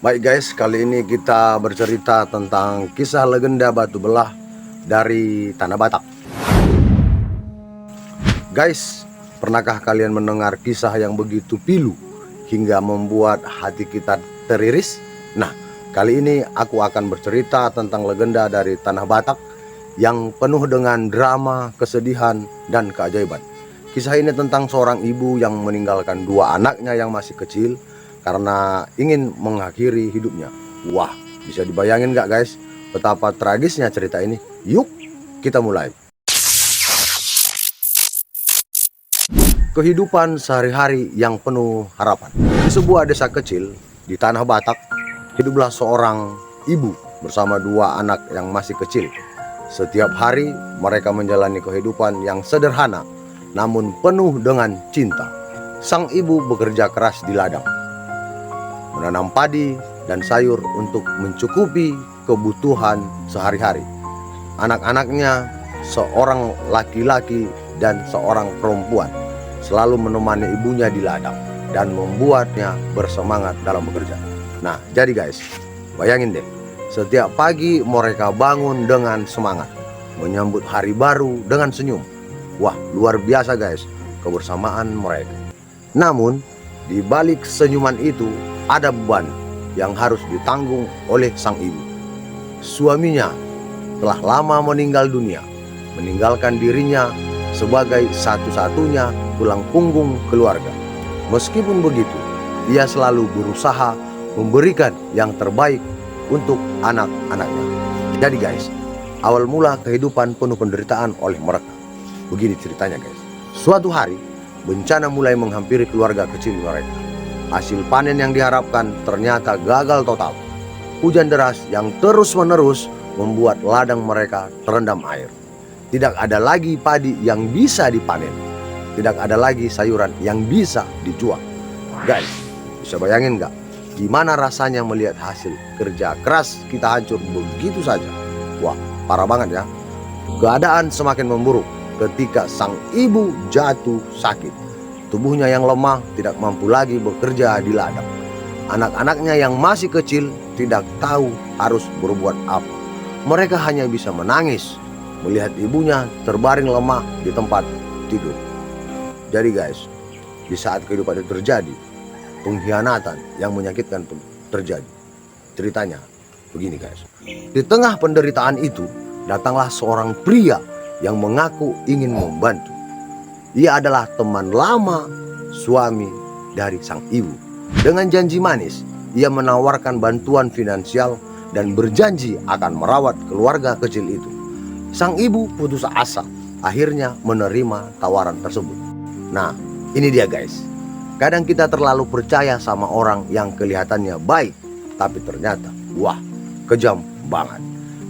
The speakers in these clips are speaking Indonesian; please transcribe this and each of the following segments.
Baik guys, kali ini kita bercerita tentang kisah legenda batu belah dari Tanah Batak. Guys, pernahkah kalian mendengar kisah yang begitu pilu hingga membuat hati kita teriris? Nah, kali ini aku akan bercerita tentang legenda dari Tanah Batak yang penuh dengan drama, kesedihan, dan keajaiban. Kisah ini tentang seorang ibu yang meninggalkan dua anaknya yang masih kecil karena ingin mengakhiri hidupnya. Wah, bisa dibayangin gak guys betapa tragisnya cerita ini? Yuk kita mulai. Kehidupan sehari-hari yang penuh harapan. Di sebuah desa kecil di Tanah Batak, hiduplah seorang ibu bersama dua anak yang masih kecil. Setiap hari mereka menjalani kehidupan yang sederhana namun penuh dengan cinta. Sang ibu bekerja keras di ladang, menanam padi dan sayur untuk mencukupi kebutuhan sehari-hari. Anak-anaknya, seorang laki-laki dan seorang perempuan, selalu menemani ibunya di ladang dan membuatnya bersemangat dalam bekerja. Nah, jadi guys, bayangin deh, setiap pagi mereka bangun dengan semangat, menyambut hari baru dengan senyum. Wah, luar biasa guys kebersamaan mereka. Namun, di balik senyuman itu ada beban yang harus ditanggung oleh sang ibu. Suaminya telah lama meninggal dunia, meninggalkan dirinya sebagai satu-satunya tulang punggung keluarga. Meskipun begitu, ia selalu berusaha memberikan yang terbaik untuk anak-anaknya. Jadi guys, awal mula kehidupan penuh penderitaan oleh mereka. Begini ceritanya guys. Suatu hari, bencana mulai menghampiri keluarga kecil mereka. Hasil panen yang diharapkan ternyata gagal total. Hujan deras yang terus-menerus membuat ladang mereka terendam air. Tidak ada lagi padi yang bisa dipanen. Tidak ada lagi sayuran yang bisa dijual. Guys, bisa bayangin gak? Gimana rasanya melihat hasil kerja keras kita hancur begitu saja? Wah, parah banget ya. Keadaan semakin memburuk ketika sang ibu jatuh sakit. Tubuhnya yang lemah tidak mampu lagi bekerja di ladang. Anak-anaknya yang masih kecil tidak tahu harus berbuat apa. Mereka hanya bisa menangis melihat ibunya terbaring lemah di tempat tidur. Jadi guys, di saat kehidupan itu terjadi, pengkhianatan yang menyakitkan pun terjadi. Ceritanya begini guys. Di tengah penderitaan itu, datanglah seorang pria yang mengaku ingin membantu. Ia adalah teman lama suami dari sang ibu. Dengan janji manis, ia menawarkan bantuan finansial dan berjanji akan merawat keluarga kecil itu. Sang ibu putus asa, akhirnya menerima tawaran tersebut. Nah, ini dia guys. Kadang kita terlalu percaya sama orang yang kelihatannya baik, tapi ternyata, wah, kejam banget.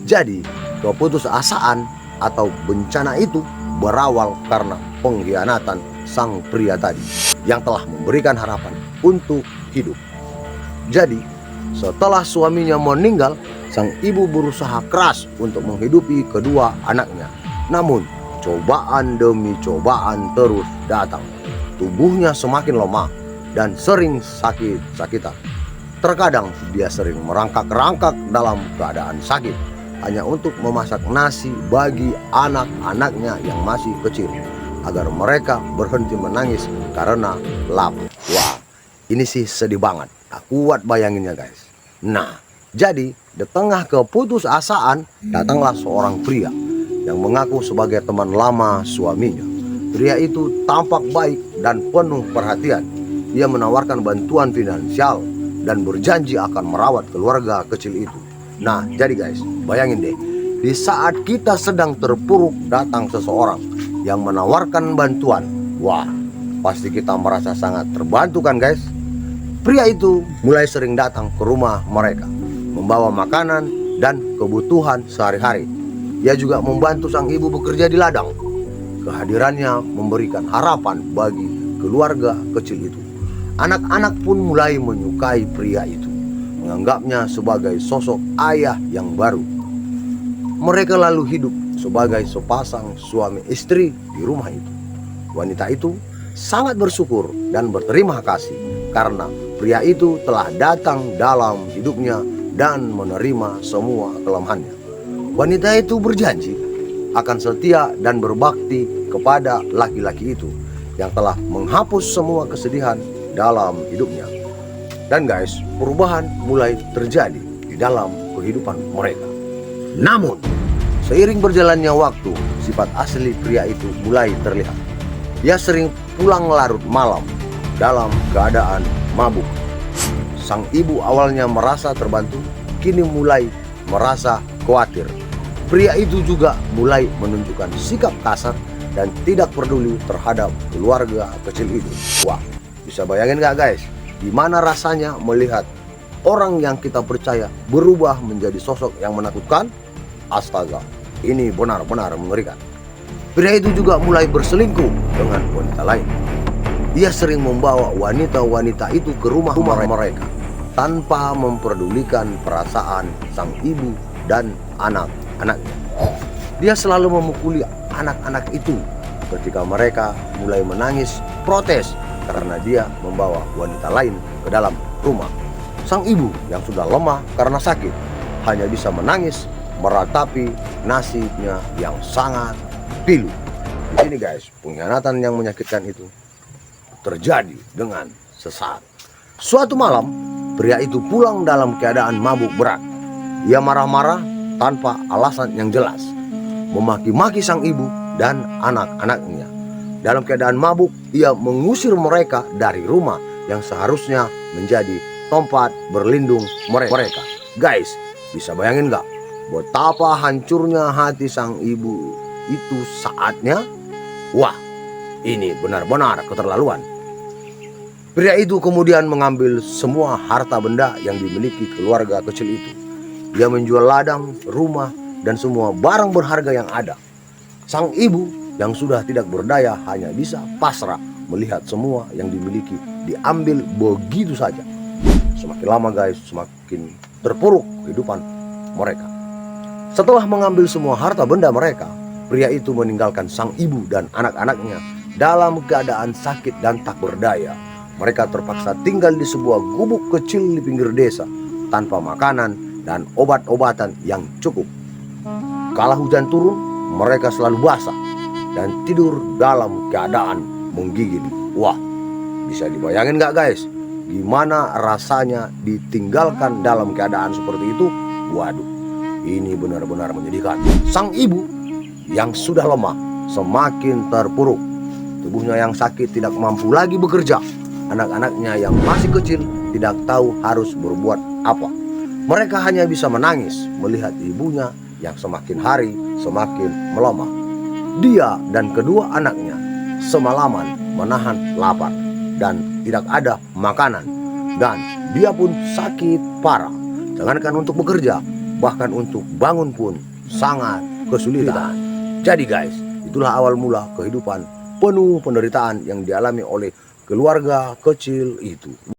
Jadi, keputusasaan atau bencana itu berawal karena pengkhianatan sang pria tadi yang telah memberikan harapan untuk hidup. Jadi, setelah suaminya meninggal, sang ibu berusaha keras untuk menghidupi kedua anaknya. Namun, cobaan demi cobaan terus datang. Tubuhnya semakin lemah dan sering sakit-sakitan. Terkadang dia sering merangkak-rangkak dalam keadaan sakit hanya untuk memasak nasi bagi anak-anaknya yang masih kecil agar mereka berhenti menangis karena lapar. Wah, ini sih sedih banget. Tak kuat bayanginnya guys. Nah, jadi di tengah keputusasaan datanglah seorang pria yang mengaku sebagai teman lama suaminya. Pria itu tampak baik dan penuh perhatian. Ia menawarkan bantuan finansial dan berjanji akan merawat keluarga kecil itu. Nah, jadi guys, bayangin deh, di saat kita sedang terpuruk datang seseorang yang menawarkan bantuan. Wah, pasti kita merasa sangat terbantu kan guys? Pria itu mulai sering datang ke rumah mereka, membawa makanan dan kebutuhan sehari-hari. Ia juga membantu sang ibu bekerja di ladang. Kehadirannya memberikan harapan bagi keluarga kecil itu. Anak-anak pun mulai menyukai pria itu, menganggapnya sebagai sosok ayah yang baru. Mereka lalu hidup sebagai sepasang suami istri di rumah itu. Wanita itu sangat bersyukur dan berterima kasih karena pria itu telah datang dalam hidupnya dan menerima semua kelemahannya. Wanita itu berjanji akan setia dan berbakti kepada laki-laki itu yang telah menghapus semua kesedihan dalam hidupnya. Dan guys, perubahan mulai terjadi di dalam kehidupan mereka. Namun, seiring berjalannya waktu, sifat asli pria itu mulai terlihat. Dia sering pulang larut malam dalam keadaan mabuk. Sang ibu awalnya merasa terbantu, kini mulai merasa khawatir. Pria itu juga mulai menunjukkan sikap kasar dan tidak peduli terhadap keluarga kecil itu. Wah, bisa bayangin gak guys, gimana rasanya melihat orang yang kita percaya berubah menjadi sosok yang menakutkan? Astaga, ini benar-benar mengerikan. Pria itu juga mulai berselingkuh dengan wanita lain. Dia sering membawa wanita-wanita itu ke rumah mereka tanpa memperdulikan perasaan sang ibu dan anak-anaknya. Dia selalu memukuli anak-anak itu ketika mereka mulai menangis protes karena dia membawa wanita lain ke dalam rumah. Sang ibu yang sudah lemah karena sakit hanya bisa menangis meratapi nasibnya yang sangat pilu. Di sini guys, pengkhianatan yang menyakitkan itu terjadi dengan sesaat. Suatu malam, pria itu pulang dalam keadaan mabuk berat. Ia marah-marah tanpa alasan yang jelas, memaki-maki sang ibu dan anak-anaknya. Dalam keadaan mabuk, ia mengusir mereka dari rumah yang seharusnya menjadi tempat berlindung mereka. Guys, bisa bayangin gak betapa hancurnya hati sang ibu itu saatnya? Wah, ini benar-benar keterlaluan. Pria itu kemudian mengambil semua harta benda yang dimiliki keluarga kecil itu. Dia menjual ladang, rumah, dan semua barang berharga yang ada. Sang ibu yang sudah tidak berdaya hanya bisa pasrah melihat semua yang dimiliki diambil begitu saja. Semakin lama guys, semakin terpuruk kehidupan mereka. Setelah mengambil semua harta benda mereka, pria itu meninggalkan sang ibu dan anak-anaknya dalam keadaan sakit dan tak berdaya. Mereka terpaksa tinggal di sebuah gubuk kecil di pinggir desa tanpa makanan dan obat-obatan yang cukup. Kala hujan turun, mereka selalu basah dan tidur dalam keadaan menggigil. Wah, bisa dibayangin gak guys, gimana rasanya ditinggalkan dalam keadaan seperti itu? Waduh, ini benar-benar menyedihkan. Sang ibu yang sudah lemah semakin terpuruk. Tubuhnya yang sakit tidak mampu lagi bekerja. Anak-anaknya yang masih kecil tidak tahu harus berbuat apa. Mereka hanya bisa menangis melihat ibunya yang semakin hari semakin melemah. Dia dan kedua anaknya semalaman menahan lapar dan tidak ada makanan. Dan dia pun sakit parah. Jangankan untuk bekerja, bahkan untuk bangun pun sangat kesulitan. Jadi guys, itulah awal mula kehidupan penuh penderitaan yang dialami oleh keluarga kecil itu.